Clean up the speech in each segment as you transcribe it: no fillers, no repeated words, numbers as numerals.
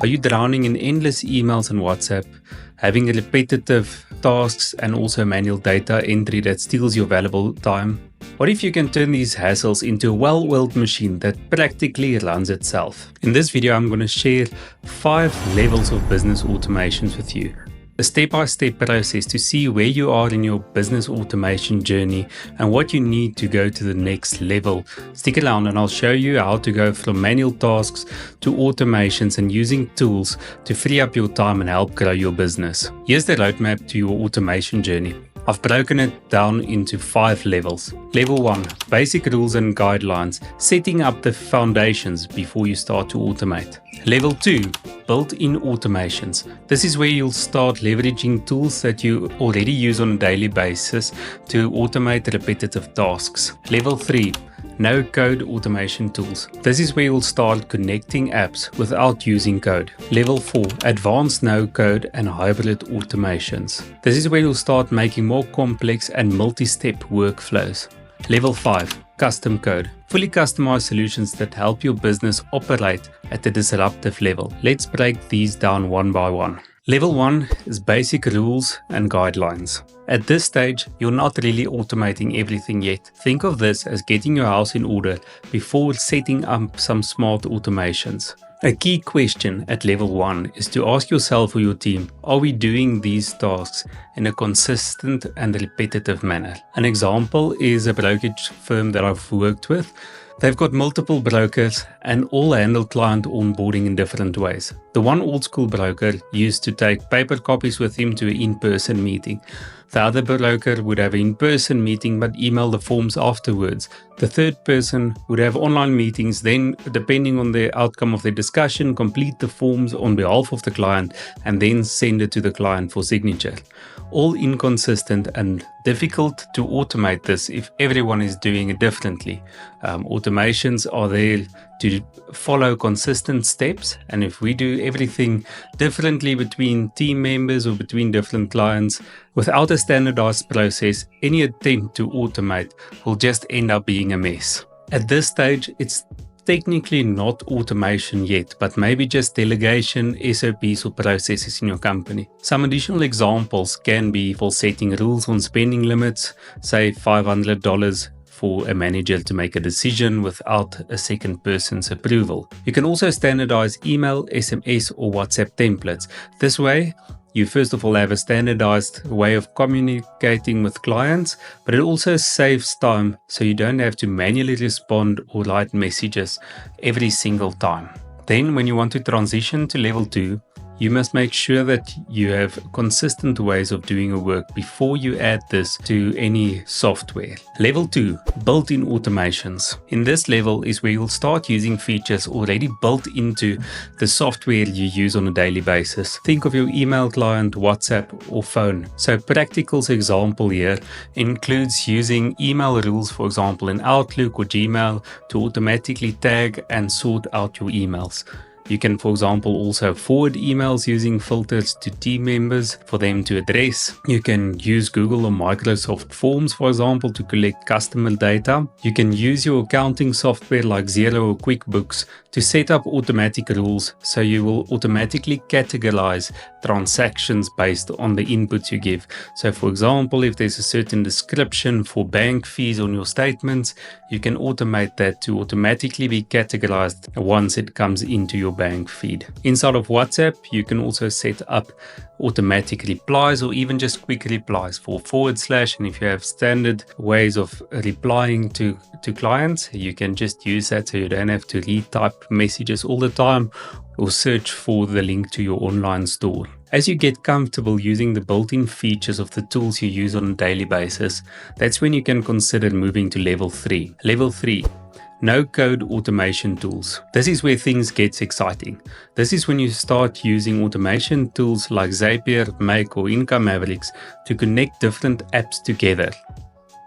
Are you drowning in endless emails and WhatsApp, having repetitive tasks and also manual data entry that steals your valuable time? What if you can turn these hassles into a well-oiled machine that practically runs itself? In this video, I'm going to share 5 levels of business automations with you. A step-by-step process to see where you are in your business automation journey and what you need to go to the next level. Stick around and I'll show you how to go from manual tasks to automations and using tools to free up your time and help grow your business. Here's the roadmap to your automation journey. I've broken it down into 5 levels. Level 1, basic rules and guidelines, setting up the foundations before you start to automate. Level 2, built-in automations. This is where you'll start leveraging tools that you already use on a daily basis to automate repetitive tasks. Level 3, no-code automation tools. This is where you'll start connecting apps without using code. Level 4, advanced no-code and hybrid automations. This is where you'll start making more complex and multi-step workflows. Level 5, custom code. Fully customized solutions that help your business operate at a disruptive level. Let's break these down one by one. Level 1 is basic rules and guidelines. At this stage, you're not really automating everything yet. Think of this as getting your house in order before setting up some smart automations. A key question at level 1 is to ask yourself or your team, are we doing these tasks in a consistent and repetitive manner? An example is a brokerage firm that I've worked with. They've got multiple brokers and all handle client onboarding in different ways. The one old school broker used to take paper copies with him to an in-person meeting. The other broker would have an in-person meeting but email the forms afterwards. The third person would have online meetings, then depending on the outcome of the discussion, complete the forms on behalf of the client and then send it to the client for signature. All inconsistent and difficult to automate this if everyone is doing it differently. Automations are there to follow consistent steps, and if we do everything differently between team members or between different clients without a standardized process, any attempt to automate will just end up being a mess. At this stage, it's technically not automation yet, but maybe just delegation, SOPs or processes in your company. Some additional examples can be for setting rules on spending limits, say $500 for a manager to make a decision without a second person's approval. You can also standardize email, SMS or WhatsApp templates. This way, you first of all have a standardized way of communicating with clients, but it also saves time so you don't have to manually respond or write messages every single time. Then when you want to transition to level 2, you must make sure that you have consistent ways of doing your work before you add this to any software. Level 2, built-in automations. In this level is where you'll start using features already built into the software you use on a daily basis. Think of your email client, WhatsApp or phone. So practical example here includes using email rules, for example in Outlook or Gmail, to automatically tag and sort out your emails. You can, for example, also forward emails using filters to team members for them to address. You can use Google or Microsoft Forms, for example, to collect customer data. You can use your accounting software like Xero or QuickBooks to set up automatic rules so you will automatically categorize transactions based on the inputs you give. So for example, if there's a certain description for bank fees on your statements, you can automate that to automatically be categorized once it comes into your bank feed. Inside of WhatsApp, you can also set up automatic replies or even just quick replies for / and if you have standard ways of replying to clients, you can just use that so you don't have to retype messages all the time or search for the link to your online store. As you get comfortable using the built-in features of the tools you use on a daily basis, that's when you can consider moving to level 3. Level 3. No-code automation tools. This is where things get exciting. This is when you start using automation tools like Zapier, Make or Mavericks to connect different apps together.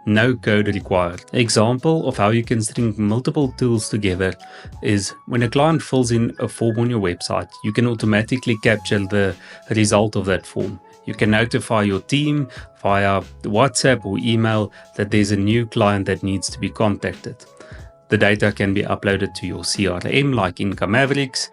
No code required. Example of how you can string multiple tools together is when a client fills in a form on your website, you can automatically capture the result of that form. You can notify your team via WhatsApp or email that there's a new client that needs to be contacted. The data can be uploaded to your CRM like Mavericks.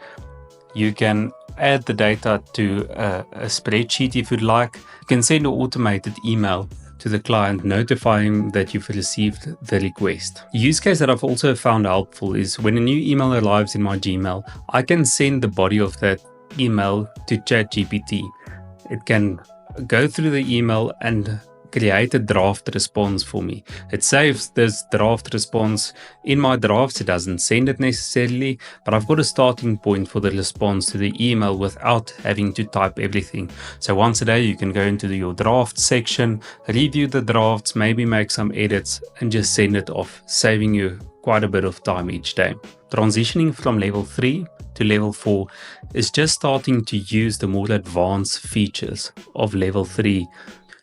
You can add the data to a spreadsheet if you'd like. You can send an automated email to the client notifying that you've received the request. The use case that I've also found helpful is when a new email arrives in my Gmail, I can send the body of that email to ChatGPT. It can go through the email and create a draft response for me. It saves this draft response in my drafts. It doesn't send it necessarily, but I've got a starting point for the response to the email without having to type everything. So once a day, you can go into your draft section, review the drafts, maybe make some edits, and just send it off, saving you quite a bit of time each day. Transitioning from level 3 to level 4 is just starting to use the more advanced features of level 3.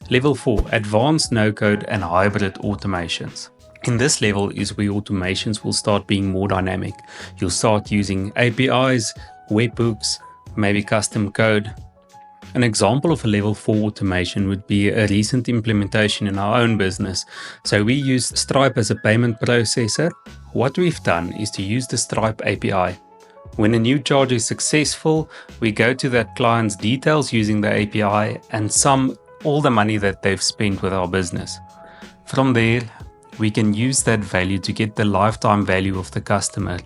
Level 4, advanced no-code and hybrid automations. In this level is where automations will start being more dynamic. You'll start using APIs, webhooks, maybe custom code. An example of a level 4 automation would be a recent implementation in our own business. So we use Stripe as a payment processor. What we've done is to use the Stripe API. When a new charge is successful, we go to that client's details using the API and sum all the money that they've spent with our business. From there, we can use that value to get the lifetime value of the customer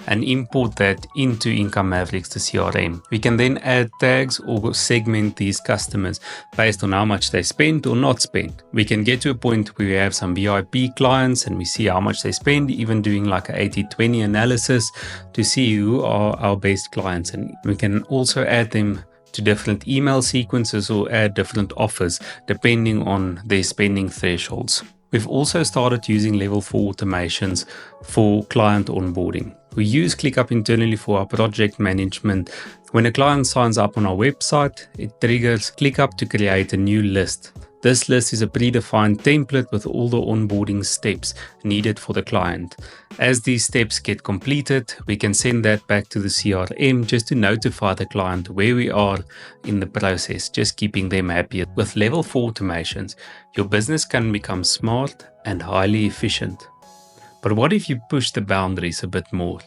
and import that into Income Mavericks, the CRM. We can then add tags or segment these customers based on how much they spent or not spent. We can get to a point where we have some VIP clients and we see how much they spend, even doing like a 80-20 analysis to see who are our best clients. And we can also add them to different email sequences or add different offers depending on their spending thresholds. We've also started using level 4 automations for client onboarding. We use ClickUp internally for our project management. When a client signs up on our website, it triggers ClickUp to create a new list. This list is a predefined template with all the onboarding steps needed for the client. As these steps get completed, we can send that back to the CRM just to notify the client where we are in the process, just keeping them happy. With level 4 automations, your business can become smart and highly efficient. But what if you push the boundaries a bit more?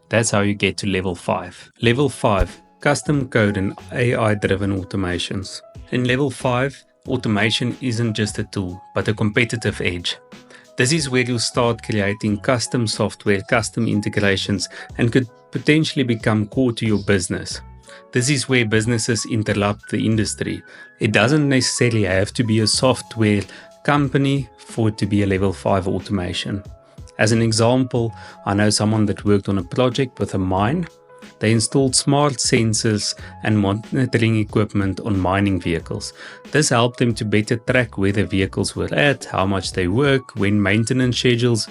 That's how you get to level 5. Level 5, custom code and AI-driven automations. In level 5, automation isn't just a tool, but a competitive edge. This is where you'll start creating custom software, custom integrations, and could potentially become core to your business. This is where businesses interrupt the industry. It doesn't necessarily have to be a software company for it to be a level 5 automation. As an example, I know someone that worked on a project with a mine. They installed smart sensors and monitoring equipment on mining vehicles. This helped them to better track where the vehicles were at, how much they work, when maintenance schedules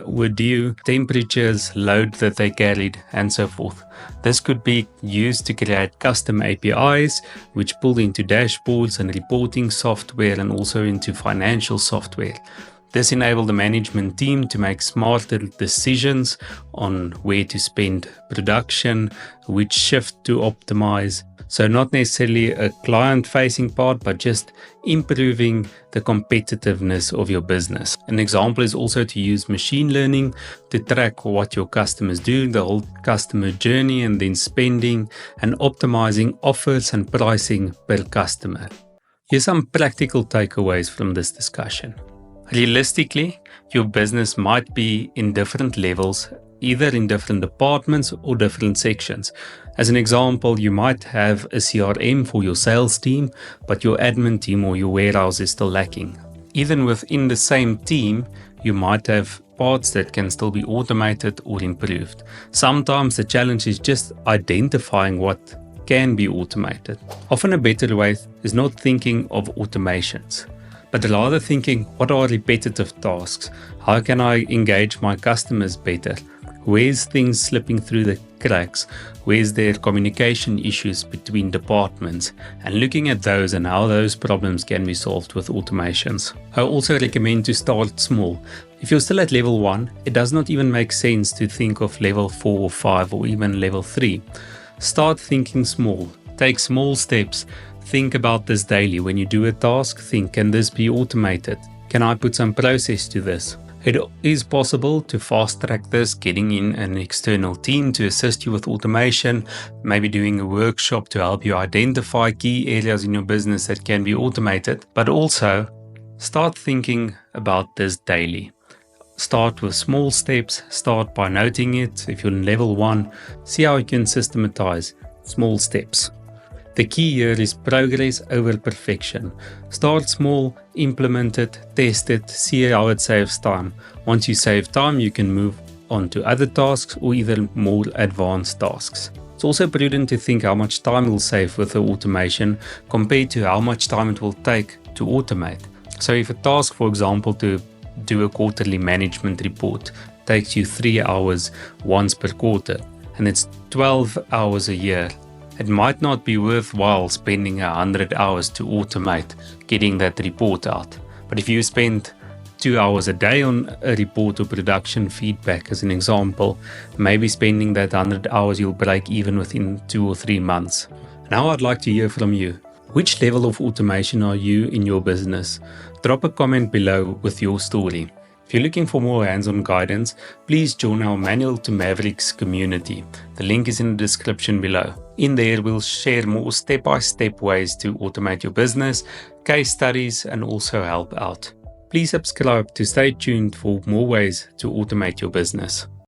were due, temperatures, load that they carried, and so forth. This could be used to create custom APIs, which pull into dashboards and reporting software and also into financial software. This enabled the management team to make smarter decisions on where to spend production, which shift to optimize. So not necessarily a client-facing part, but just improving the competitiveness of your business. An example is also to use machine learning to track what your customers do, the whole customer journey, and then spending and optimizing offers and pricing per customer. Here's some practical takeaways from this discussion. Realistically, your business might be in different levels, either in different departments or different sections. As an example, you might have a CRM for your sales team, but your admin team or your warehouse is still lacking. Even within the same team, you might have parts that can still be automated or improved. Sometimes the challenge is just identifying what can be automated. Often a better way is not thinking of automations, but rather thinking, what are repetitive tasks? How can I engage my customers better? Where's things slipping through the cracks? Where's there communication issues between departments? And looking at those and how those problems can be solved with automations. I also recommend to start small. If you're still at level 1, it does not even make sense to think of level 4 or 5 or even level 3. Start thinking small. Take small steps. Think about this daily. When you do a task, think, can this be automated? Can I put some process to this? It is possible to fast track this, getting in an external team to assist you with automation, maybe doing a workshop to help you identify key areas in your business that can be automated, but also start thinking about this daily. Start with small steps, start by noting it. If you're in level 1, see how you can systematize small steps. The key here is progress over perfection. Start small, implement it, test it, see how it saves time. Once you save time, you can move on to other tasks or even more advanced tasks. It's also prudent to think how much time you'll save with the automation compared to how much time it will take to automate. So if a task, for example, to do a quarterly management report takes you 3 hours once per quarter, and it's 12 hours a year, it might not be worthwhile spending 100 hours to automate getting that report out. But if you spend 2 hours a day on a report or production feedback as an example, maybe spending that 100 hours you'll break even within 2 or 3 months. Now I'd like to hear from you. Which level of automation are you in your business? Drop a comment below with your story. If you're looking for more hands-on guidance, please join our Manual to Mavericks community. The link is in the description below. In there, we'll share more step-by-step ways to automate your business, case studies, and also help out. Please subscribe to stay tuned for more ways to automate your business.